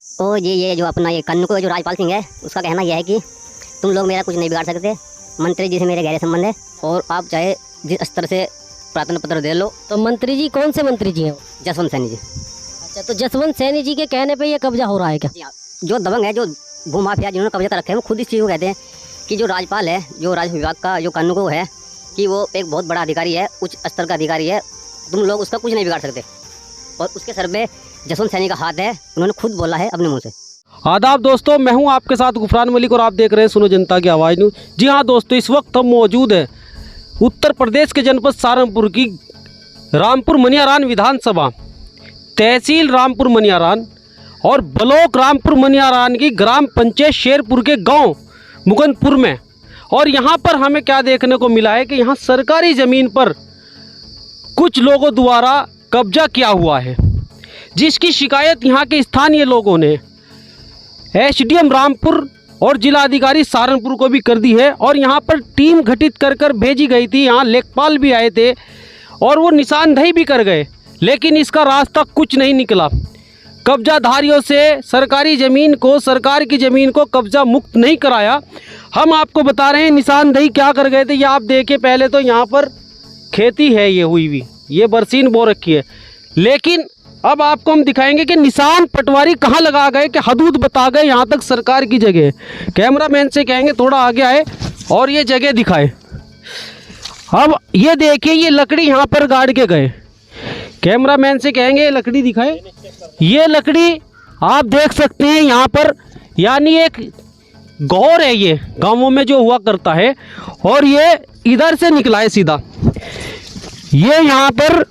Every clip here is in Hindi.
तो ये जो अपना ये कन्नू को जो राजपाल सिंह है, उसका कहना यह है कि तुम लोग मेरा कुछ नहीं बिगाड़ सकते। मंत्री जी से मेरे गहरे संबंध है और आप चाहे जिस स्तर से प्रार्थना पत्र दे लो। तो मंत्री जी कौन से मंत्री जी हैं? जसवंत सैनी जी। अच्छा, तो जसवंत सैनी जी के कहने पे ये कब्जा हो रहा है क्या? जी हाँ, जो दबंग है, जो भूमाफिया जिन्होंने कब्जा कर रखे हैं, वो खुद इस चीज़ को कहते हैं कि जो राज्यपाल है, जो राजस्व विभाग का जो कानून को है, कि वो एक बहुत बड़ा अधिकारी है, उच्च स्तर का अधिकारी है, तुम लोग उसका कुछ नहीं बिगाड़ सकते। और उसके सर पे जसवंत सैनी का हाथ है, उन्होंने खुद बोला है अपने मुंह से। आदाब दोस्तों, मैं हूं आपके साथ गुफरान मलिक और आप देख रहे हैं सुनो जनता की आवाज़ न्यूज़। जी हां दोस्तों, इस वक्त हम मौजूद हैं उत्तर प्रदेश के जनपद सहारनपुर की रामपुर मनियारान विधानसभा, तहसील रामपुर मनियारान और ब्लॉक रामपुर मनियारान की ग्राम पंचायत शेरपुर के गांव मुकुंदपुर में। और यहां पर हमें क्या देखने को मिला है कि यहां सरकारी ज़मीन पर कुछ लोगों द्वारा कब्जा किया हुआ है, जिसकी शिकायत यहां के स्थानीय लोगों ने एसडीएम रामपुर और जिलाधिकारी सहारनपुर को भी कर दी है। और यहाँ पर टीम गठित कर भेजी गई थी, यहाँ लेखपाल भी आए थे और वो निशानदेही भी कर गए, लेकिन इसका रास्ता कुछ नहीं निकला। कब्जाधारियों से सरकारी ज़मीन को, सरकार की ज़मीन को कब्जा मुक्त नहीं कराया। हम आपको बता रहे हैं निशानदेही क्या कर गए थे। ये आप देखिए, पहले तो यहाँ पर खेती है ये हुई हुई, ये बरसीन बो रखी है, लेकिन अब आपको हम दिखाएंगे कि निशान पटवारी कहाँ लगा गए, कि हदूद बता गए यहाँ तक सरकार की जगह। कैमरामैन से कहेंगे थोड़ा आगे आए और ये जगह दिखाए। अब ये देखिए, ये लकड़ी यहाँ पर गाड़ के गए। कैमरामैन से कहेंगे ये लकड़ी दिखाए। ये लकड़ी आप देख सकते हैं यहाँ पर, यानी एक गौर है ये गाँवों में जो हुआ करता है, और ये इधर से निकला है सीधा ये यहाँ पर।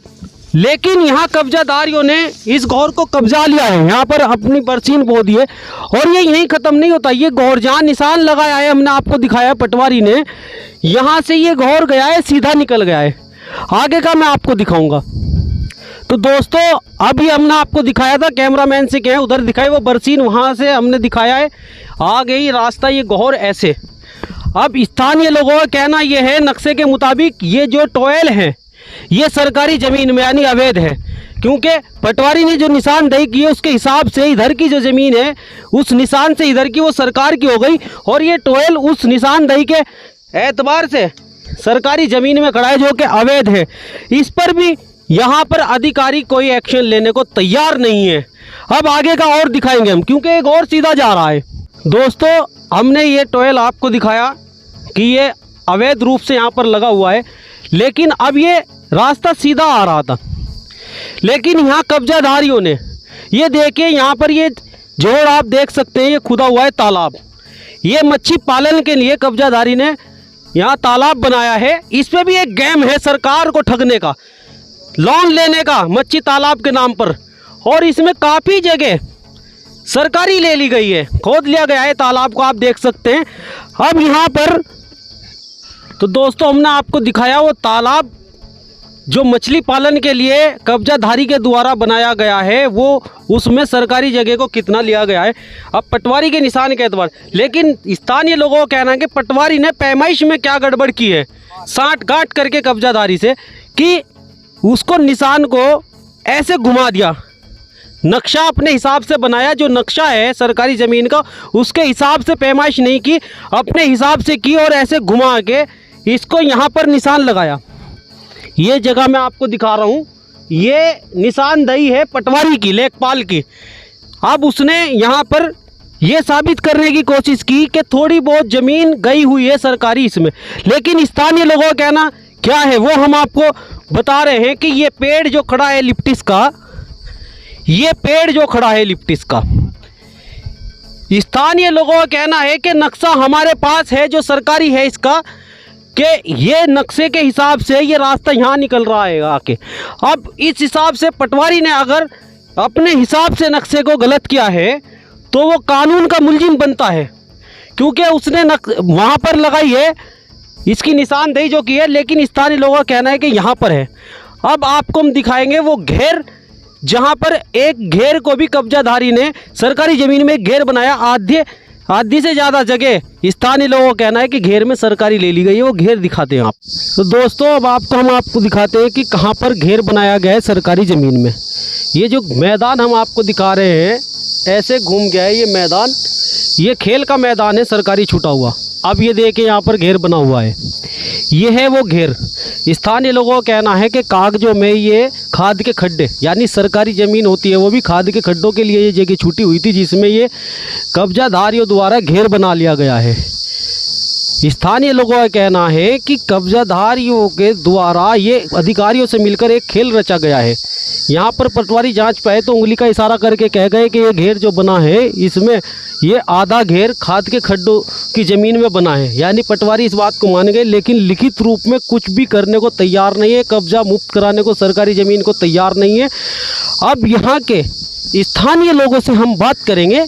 लेकिन यहाँ कब्जादारियों ने इस गौर को कब्जा लिया है, यहाँ पर अपनी बरसीन बो दी है। और ये यहीं ख़त्म नहीं होता, ये गौर जहाँ निशान लगाया है, हमने आपको दिखाया पटवारी ने, यहाँ से ये गौर गया है, सीधा निकल गया है। आगे का मैं आपको दिखाऊंगा। तो दोस्तों, अभी हमने आपको दिखाया था, कैमरामैन से कहें उधर दिखाए, वो बरसीन वहाँ से हमने दिखाया है, आ गई रास्ता ये गौर ऐसे। अब स्थानीय लोगों का कहना ये है, नक्शे के मुताबिक ये जो टॉयल है ये सरकारी ज़मीन में यानी अवैध है, क्योंकि पटवारी ने जो निशानदेही की है उसके हिसाब से इधर की जो ज़मीन है उस निशान से इधर की वो सरकार की हो गई, और ये टॉयल उस निशानदेही के एतबार से सरकारी ज़मीन में खड़ा है जो कि अवैध है। इस पर भी यहाँ पर अधिकारी कोई एक्शन लेने को तैयार नहीं है। अब आगे का और दिखाएंगे हम, क्योंकि एक और सीधा जा रहा है। दोस्तों, हमने ये टॉयल आपको दिखाया कि ये अवैध रूप से यहाँ पर लगा हुआ है, लेकिन अब ये रास्ता सीधा आ रहा था, लेकिन यहाँ कब्जाधारियों ने, ये देखिए यहाँ पर ये जोड़ आप देख सकते हैं, ये खुदा हुआ है तालाब। ये मच्छी पालन के लिए कब्जाधारी ने यहाँ तालाब बनाया है। इस पे भी एक गेम है सरकार को ठगने का, लोन लेने का मच्छी तालाब के नाम पर, और इसमें काफ़ी जगह सरकारी ले ली गई है, खोद लिया गया है तालाब को, आप देख सकते हैं। अब यहाँ पर तो दोस्तों हमने आपको दिखाया वो तालाब जो मछली पालन के लिए कब्जाधारी के द्वारा बनाया गया है, वो उसमें सरकारी जगह को कितना लिया गया है अब पटवारी के निशान के एतबार। लेकिन स्थानीय लोगों का कहना है कि पटवारी ने पैमाइश में क्या गड़बड़ की है, साठ गांठ करके कब्जाधारी से, कि उसको निशान को ऐसे घुमा दिया, नक्शा अपने हिसाब से बनाया, जो नक्शा है सरकारी ज़मीन का उसके हिसाब से पैमाइश नहीं की, अपने हिसाब से की और ऐसे घुमा के इसको यहाँ पर निशान लगाया। ये जगह मैं आपको दिखा रहा हूँ, ये निशानदेही है पटवारी की, लेखपाल की। अब उसने यहाँ पर ये साबित करने की कोशिश की कि थोड़ी बहुत ज़मीन गई हुई है सरकारी इसमें, लेकिन स्थानीय लोगों का कहना क्या है वो हम आपको बता रहे हैं कि ये पेड़ जो खड़ा है लिप्टिस का, ये पेड़ जो खड़ा है लिप्टिस का, स्थानीय लोगों का कहना है कि नक्शा हमारे पास है जो सरकारी है इसका, कि ये नक्शे के हिसाब से ये रास्ता यहाँ निकल रहा है आके। अब इस हिसाब से पटवारी ने अगर अपने हिसाब से नक्शे को गलत किया है तो वो कानून का मुलजिम बनता है, क्योंकि उसने वहाँ पर लगाई है इसकी निशानदेही जो की है, लेकिन स्थानीय लोगों का कहना है कि यहाँ पर है। अब आपको हम दिखाएंगे वो घेर, जहाँ पर एक घेर को भी कब्जाधारी ने सरकारी ज़मीन में एक घेर बनाया, आधी से ज़्यादा जगह स्थानीय लोगों का कहना है कि घेर में सरकारी ले ली गई है। वो घेर दिखाते हैं आप। तो दोस्तों, अब हम आपको दिखाते हैं कि कहाँ पर घेर बनाया गया है सरकारी ज़मीन में। ये जो मैदान हम आपको दिखा रहे हैं ऐसे घूम गया है ये मैदान। ये खेल का मैदान है सरकारी छूटा हुआ। अब ये देखिए यहाँ पर घेर बना हुआ है, ये है वो घेर। स्थानीय लोगों का कहना है कि कागजों में ये खाद के खड्डे, यानी सरकारी ज़मीन होती है वो भी खाद के खड्डों के लिए ये जगह छूटी हुई थी, जिसमें ये कब्जाधारियों द्वारा घेर बना लिया गया है। स्थानीय लोगों का कहना है कि कब्जाधारियों के द्वारा ये अधिकारियों से मिलकर एक खेल रचा गया है। यहाँ पर पटवारी जांच पे आए तो उंगली का इशारा करके कह गए कि ये घेर जो बना है इसमें ये आधा घेर खाद के खड्डों की ज़मीन में बना है। यानी पटवारी इस बात को मान गए, लेकिन लिखित रूप में कुछ भी करने को तैयार नहीं है, कब्जा मुक्त कराने को सरकारी ज़मीन को तैयार नहीं है। अब यहाँ के स्थानीय लोगों से हम बात करेंगे,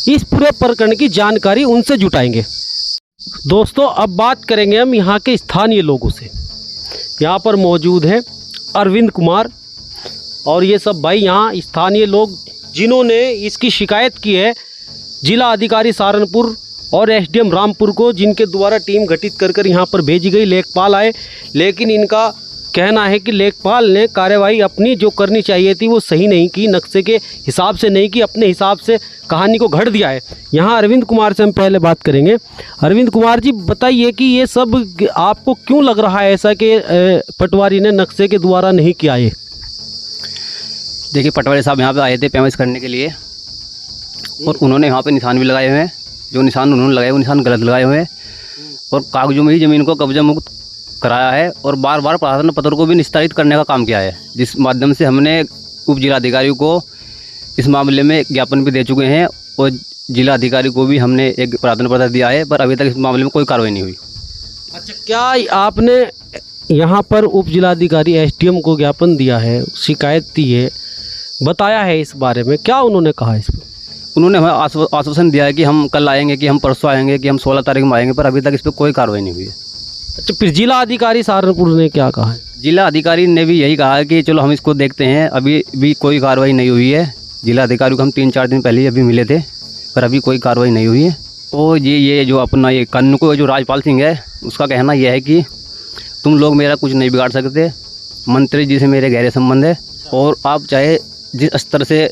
इस पूरे प्रकरण की जानकारी उनसे जुटाएंगे। दोस्तों अब बात करेंगे हम यहाँ के स्थानीय लोगों से। यहाँ पर मौजूद हैं अरविंद कुमार और ये सब भाई यहाँ स्थानीय लोग जिन्होंने इसकी शिकायत की है जिला अधिकारी सहारनपुर और एसडीएम रामपुर को, जिनके द्वारा टीम गठित कर यहाँ पर भेजी गई। लेखपाल आए, लेकिन इनका कहना है कि लेखपाल ने कार्यवाही अपनी जो करनी चाहिए थी वो सही नहीं की, नक्शे के हिसाब से नहीं की, अपने हिसाब से कहानी को घड़ दिया है। यहाँ अरविंद कुमार से हम पहले बात करेंगे। अरविंद कुमार जी बताइए कि ये सब आपको क्यों लग रहा है ऐसा कि पटवारी ने नक्शे के द्वारा नहीं किया ये? देखिए, पटवारी साहब यहाँ पे आए थे पेमेंट करने के लिए और उन्होंने यहाँ पे निशान भी लगाए हुए हैं। जो निशान उन्होंने लगाए वो निशान गलत लगाए हुए हैं और कागजों में ही ज़मीन को कब्जा मुक्त कराया है और बार बार प्रार्थना पत्र को भी निस्तारित करने का काम किया है, जिस माध्यम से हमने उप जिलाधिकारी को इस मामले में ज्ञापन भी दे चुके हैं और जिला अधिकारी को भी हमने एक प्रार्थना पत्र दिया है, पर अभी तक इस मामले में कोई कार्रवाई नहीं हुई। अच्छा, क्या आपने यहाँ पर उप जिलाधिकारी एसडीएम को ज्ञापन दिया है, शिकायत दी है, बताया है इस बारे में, क्या उन्होंने कहा इस पर? उन्होंने हमें आश्वासन दिया है कि हम कल आएंगे, कि हम परसों आएंगे, कि हम 16 तारीख में आएंगे, पर अभी तक इस पर कोई कार्रवाई नहीं हुई है। अच्छा, फिर जिला अधिकारी सहारनपुर ने क्या कहा है? जिला अधिकारी ने भी यही कहा है कि चलो हम इसको देखते हैं, अभी भी कोई कार्रवाई नहीं हुई है। जिला अधिकारी को हम 3-4 दिन पहले ही अभी मिले थे, पर अभी कोई कार्रवाई नहीं हुई है। और ये जो अपना ये कानून को जो राजपाल सिंह है उसका कहना यह है कि तुम लोग मेरा कुछ नहीं बिगाड़ सकते, मंत्री जी से मेरे गहरे संबंध है और आप चाहे जिस स्तर से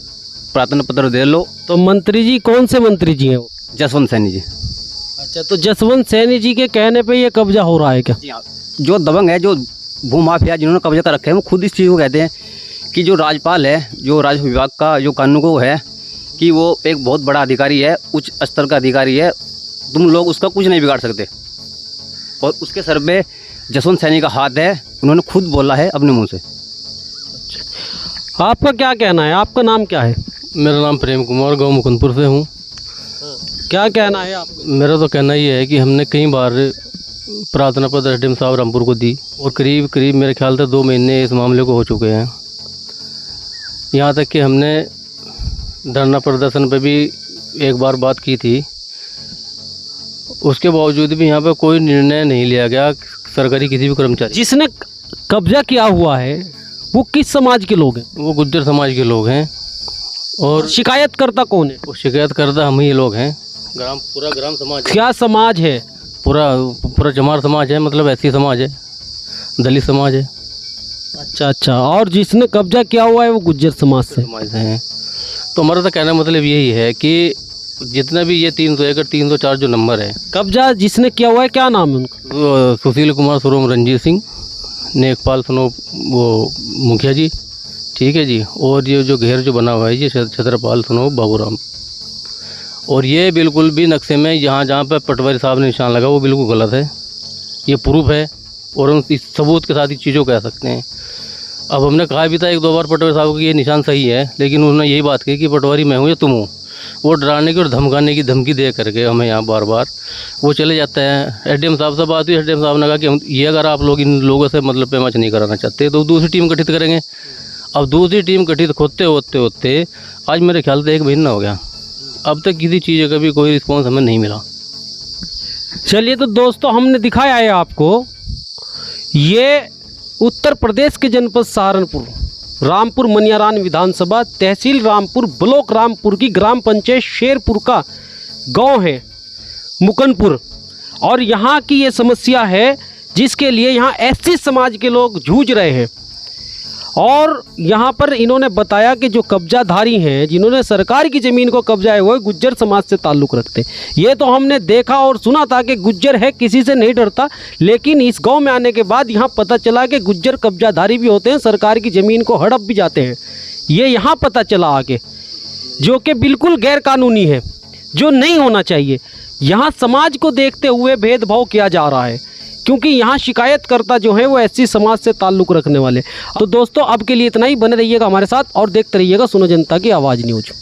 प्रार्थना पत्र दे लो। तो मंत्री जी कौन से मंत्री जी हैं वो? जसवंत सैनी जी। अच्छा, तो जसवंत सैनी जी के कहने पे ये कब्जा हो रहा है क्या? जी हाँ, जो दबंग है, जो भूमाफिया जिन्होंने कब्जा कर रखे हैं, वो खुद इस चीज़ को कहते हैं कि जो राजपाल है, जो राजस्व विभाग का जो कानून को है, कि वो एक बहुत बड़ा अधिकारी है, उच्च स्तर का अधिकारी है, तुम लोग उसका कुछ नहीं बिगाड़ सकते। और उसके सर पे जसवंत सैनी का हाथ है, उन्होंने खुद बोला है अपने मुँह से। आपका क्या कहना है? आपका नाम क्या है? मेरा नाम प्रेम कुमार, गांव मुकुंदपुर से हूँ। क्या कहना है आपका? मेरा तो कहना ये है कि हमने कई बार प्रार्थना पत्र एसडीएम साहब रामपुर को दी और करीब मेरे ख्याल से 2 महीने इस मामले को हो चुके हैं। यहाँ तक कि हमने धरना प्रदर्शन पे भी एक बार बात की थी, उसके बावजूद भी यहाँ पे कोई निर्णय नहीं लिया गया सरकारी किसी भी कर्मचारी। जिसने कब्जा किया हुआ है वो किस समाज के लोग हैं? वो गुज्जर समाज के लोग हैं। और शिकायतकर्ता कौन है? वो शिकायतकर्ता हम ही लोग हैं। पूरा ग्राम समाज है। क्या समाज है? पूरा चमार समाज है, मतलब ऐसी समाज है, दलित समाज है। अच्छा, और जिसने कब्जा किया हुआ है वो गुज्जर समाज से हैं। तो हमारा तो कहना मतलब यही है कि जितना भी ये 301 और 304 जो नंबर है, कब्जा जिसने किया हुआ है, क्या नाम है उनका? सुशील कुमार सुरोम रंजीत सिंह, नेकपाल सुनो वो मुखिया जी, ठीक है जी। और ये जो घेर जो बना हुआ है ये छत्रपाल सुनो बाबूराम। और ये बिल्कुल भी नक्शे में जहाँ पर पटवारी साहब ने निशान लगा वो बिल्कुल गलत है, ये प्रूफ है और हम इस सबूत के साथ ही चीज़ों कह सकते हैं। अब हमने कहा भी था 1-2 बार पटवारी साहब को ये निशान सही है, लेकिन उन्होंने यही बात कही कि पटवारी मैं हूँ या तुम हो। वो डराने की और धमकाने की धमकी दे करके हमें यहाँ बार बार वो चले जाते हैं। एसडीएम साहब से बात हुई, एसडीएम साहब ने कहा कि हम ये अगर आप लोग इन लोगों से मतलब पेमच नहीं कराना चाहते तो दूसरी टीम गठित करेंगे। अब दूसरी टीम गठित होते आज मेरे ख्याल से 1 महीना हो गया, अब तक किसी चीज़ का भी कोई रिस्पॉन्स हमें नहीं मिला। चलिए, तो दोस्तों हमने दिखाया है आपको, ये उत्तर प्रदेश के जनपद सहारनपुर, रामपुर मनियारान विधानसभा, तहसील रामपुर, ब्लॉक रामपुर की ग्राम पंचायत शेरपुर का गांव है मुकुंदपुर। और यहाँ की ये समस्या है जिसके लिए यहाँ एससी समाज के लोग जूझ रहे हैं। और यहाँ पर इन्होंने बताया कि जो कब्जाधारी हैं, जिन्होंने सरकार की ज़मीन को कब्जा है, वो गुज्जर समाज से ताल्लुक़ रखते हैं। ये तो हमने देखा और सुना था कि गुज्जर है, किसी से नहीं डरता, लेकिन इस गांव में आने के बाद यहाँ पता चला कि गुज्जर कब्जाधारी भी होते हैं, सरकार की ज़मीन को हड़प भी जाते हैं। ये यहाँ पता चला आगे, जो कि बिल्कुल गैरकानूनी है, जो नहीं होना चाहिए। यहाँ समाज को देखते हुए भेदभाव किया जा रहा है, क्योंकि यहाँ शिकायतकर्ता जो है वो एससी समाज से ताल्लुक़ रखने वाले। तो दोस्तों अब के लिए इतना ही, बने रहिएगा हमारे साथ और देखते रहिएगा सुनो जनता की आवाज़ न्यूज़।